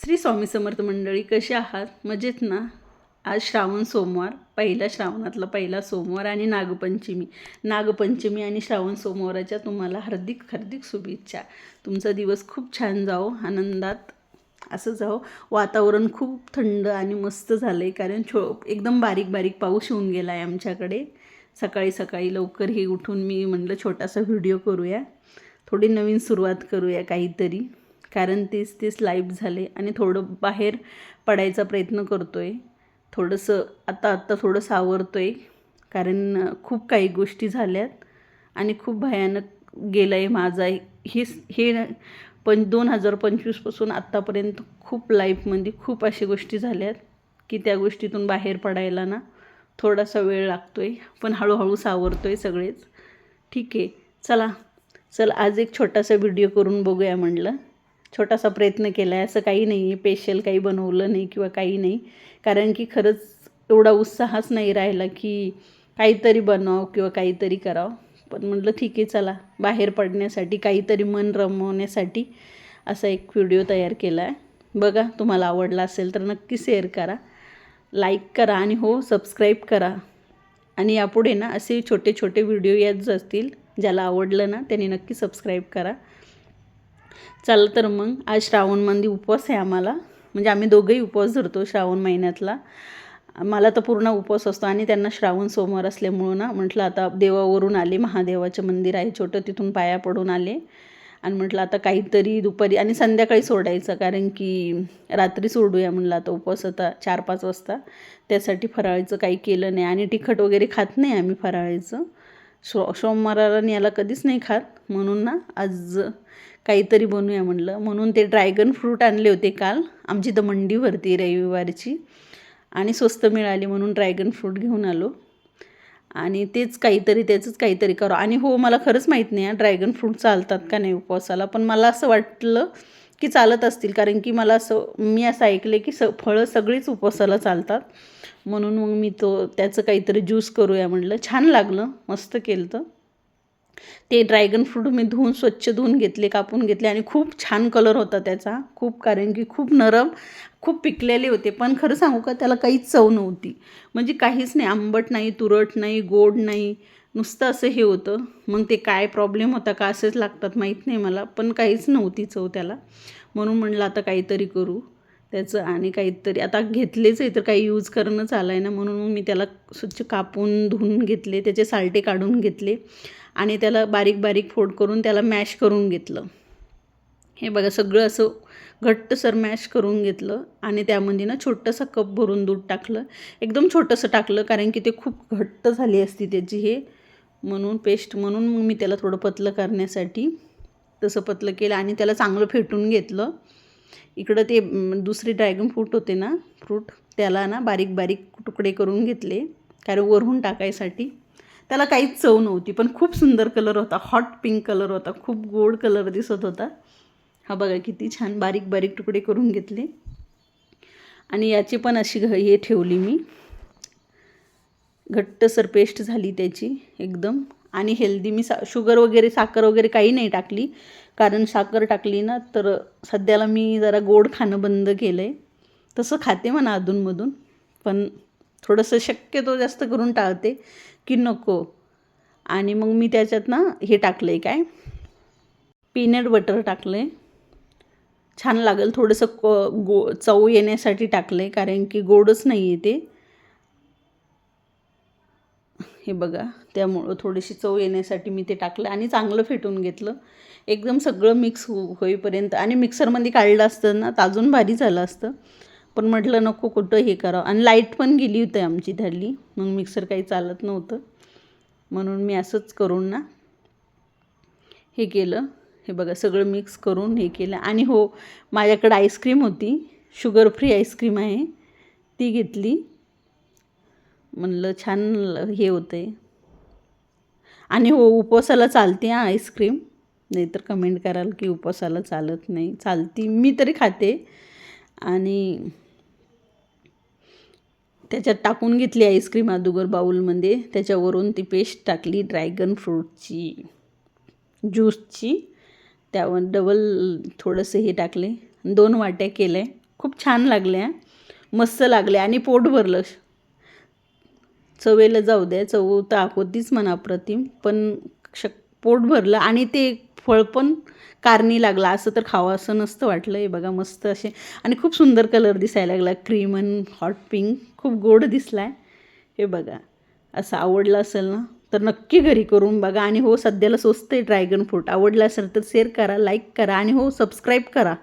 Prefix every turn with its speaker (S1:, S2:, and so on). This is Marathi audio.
S1: श्री स्वामी समर्थ मंडळी, कसे आहात? मजेत ना? आज श्रावण सोमवार, पहिला श्रावणातला पहिला सोमवार आणि नागपंचमी आणि श्रावण सोमवाराच्या तुम्हाला हार्दिक हार्दिक शुभेच्छा. तुमचा दिवस खूप छान जाओ, आनंदात असं जाओ. वातावरण खूप थंड आणि मस्त झालं आहे, कारण एकदम बारीक बारीक पाऊस येऊन गेला आहे आमच्याकडे. सकाळी सकाळी लवकर हे उठून मी म्हटलं छोटासा व्हिडिओ करूया, थोडी नवीन सुरुवात करूया काहीतरी, कारण तेच लाईव्ह झाले आणि थोडं बाहेर पडायचा प्रयत्न करतो आहे. थोडंसं आता थोडं सावरतो आहे, कारण खूप काही गोष्टी झाल्यात आणि खूप भयानक गेलं आहे माझा हे 2025पासून आत्तापर्यंत खूप लाईफमध्ये खूप अशा गोष्टी झाल्यात की त्या गोष्टीतून बाहेर पडायला ना थोडासा वेळ लागतो आहे, पण हळूहळू सावरतो आहे सगळेच. ठीक आहे, चल आज एक छोटासा व्हिडिओ करून बघूया म्हटलं. छोटासा प्रयत्न केला आहे, असं काही नाही आहे, स्पेशल काही बनवलं नाही किंवा काही नाही, कारण की खरंच एवढा उत्साहच नाही राहिला की काहीतरी बनावं किंवा काहीतरी करावं. पण म्हटलं ठीक आहे, चला बाहेर पडण्यासाठी, काहीतरी मन रमवण्यासाठी असा एक व्हिडिओ तयार केला आहे. बघा, तुम्हाला आवडला असेल तर नक्की शेअर करा, लाईक करा आणि हो सबस्क्राईब करा. आणि यापुढे ना असे छोटे छोटे व्हिडिओ येत असतील, ज्याला आवडलं ना त्यांनी नक्की सबस्क्राईब करा. चला तर मग, आज श्रावणमध्ये उपवास आहे आम्हाला, म्हणजे आम्ही दोघंही उपवास धरतो श्रावण महिन्यातला. मला तर पूर्ण उपवास असतो आणि त्यांना श्रावण सोमवार असल्यामुळं ना म्हटलं आता देवावरून आले, महादेवाचं मंदिर आहे छोटं, तिथून पाया पडून आले आणि म्हटलं आता काहीतरी दुपारी आणि संध्याकाळी सोडायचं, कारण की रात्री सोडूया म्हटलं आता उपवास आता 4-5 वाजता. त्यासाठी फराळाचं काही केलं नाही आणि तिखट वगैरे खात नाही आम्ही फराळाचं. सोमवाराला आणि याला कधीच नाही खात, म्हणून ना आज काहीतरी बनवूया म्हटलं. म्हणून ते ड्रॅगन फ्रूट आणले होते काल, आमची तर मंडी भरती रविवारची आणि स्वस्त मिळाली म्हणून ड्रॅगन फ्रूट घेऊन आलो आणि त्याचंच काहीतरी करू. आणि हो, मला खरंच माहीत नाही ड्रॅगन फ्रूट चालतात का नाही उपवासाला, पण मला असं वाटलं की चालत असतील, कारण की मी असं ऐकले की फळं सगळीच उपवासाला चालतात. म्हणून मग मी त्याचं काहीतरी ज्यूस करूया म्हटलं. छान लागलं, मस्त केलं. तर ते ड्रॅगन फ्रूट मी स्वच्छ धुवून घेतले, कापून घेतले आणि खूप छान कलर होता त्याचा, खूप, कारण की खूप नरम, खूप पिकलेले होते. पण खरं सांगू का, त्याला काहीच चव नव्हती, म्हणजे काहीच नाही, आंबट नाही, तुरट नाही, गोड नाही, नुसतं असं हे होतं. मग ते काय प्रॉब्लेम होता का असेच लागतात माहीत नाही मला, पण काहीच नव्हती चव त्याला. म्हणून म्हणलं आता काहीतरी करू त्याचं, आणि काहीतरी आता घेतलेच आहे तर काही यूज करणंच आलं आहे ना, म्हणून मग मी त्याला स्वच्छ कापून धुवून घेतले, त्याचे सालटे काढून घेतले आणि त्याला बारीक बारीक फोड करून त्याला मॅश करून घेतलं. हे बघा, सगळं असं घट्टसर मॅश करून घेतलं आणि त्यामध्ये ना छोटंसं कप भरून दूध टाकलं, एकदम छोटंसं टाकलं, कारण की ते खूप घट्ट झाली असती त्याची हे म्हणून पेस्ट. म्हणून मग मी त्याला थोडं पतलं करण्यासाठी तसं पतलं केलं आणि त्याला चांगलं फेटून घेतलं. इकडं ते दुसरे ड्रॅगन फ्रूट होते ना, त्याला ना बारीक बारीक तुकडे करून घेतले, कारण वरून टाकायसाठी. त्याला काहीच चव नव्हती, पण खूप सुंदर कलर होता, हॉट पिंक कलर होता, खूप गोड कलर दिसत होता. हा बघा किती छान बारीक बारीक तुकडे करून घेतले आणि याची पण अशी हे ठेवली मी, घट्टसर पेस्ट झाली त्याची एकदम. आणि हेल्दी मी शुगर वगैरे, साखर वगैरे काही नाही टाकली, कारण साखर टाकली ना तर सध्याला मी जरा गोड खाणं बंद केलं आहे. तसं खाते म्हणा अधूनमधून, पण थोडंसं शक्यतो जास्त करून टाळते की नको. आणि मग मी त्याच्यात ना हे टाकलं आहे, काय पीनट बटर टाकलं आहे, छान लागेल. थोडंसं चव येण्यासाठी टाकलं आहे, कारण की गोडच नाही आहे ते, हे बघा, त्यामुळं थोडीशी चव येण्यासाठी मी ते टाकलं आणि चांगलं फेटून घेतलं एकदम सगळं मिक्स होईपर्यंत. आणि मिक्सरमध्ये काढलं असतं ना तर अजून भारी झालं असतं, पण म्हटलं नको कुठं हे करावं, आणि लाईट पण गेली होती आमची त्यातली, मग मिक्सर काही चालत नव्हतं, म्हणून मी असंच करून ना हे केलं. हे बघा, सगळं मिक्स करून हे केलं. आणि हो, माझ्याकडं आईस्क्रीम होती, शुगर फ्री आईस्क्रीम आहे, ती घेतली. म्हणलं छान हे होतं आहे. आणि हो, उपवासाला चालते आईस्क्रीम, नाहीतर कमेंट कराल की उपवासाला चालत नाही. चालती, मी तरी खाते. आणि त्याच्यात टाकून घेतली आईस्क्रीम अगोदर बाऊलमध्ये, त्याच्यावरून ती पेस्ट टाकली ड्रॅगन फ्रूटची ज्यूसची, त्यावर डबल थोडंसं हे टाकले, 2 वाट्या केलं आहे. खूप छान लागले हां, मस्त लागले आणि पोट भरलं. चवेला जाऊ द्या, चव तर होतीच म्हणा अप्रतिम, पण पोट भरलं आणि ते फळ पण कारणी लागला. असं तर खावं असं नसतं वाटलं. हे बघा मस्त असे आणि खूप सुंदर कलर दिसायला लागला, क्रीम आणि हॉट पिंक, खूप गोड दिसला आहे. हे बघा, असं आवडलं असेल ना तर नक्की घरी करून बघा. आणि हो, सध्याला स्वस्त आहे ड्रॅगन फ्रूट. आवडलं असेल तर शेअर करा, लाईक करा आणि हो सबस्क्राईब करा.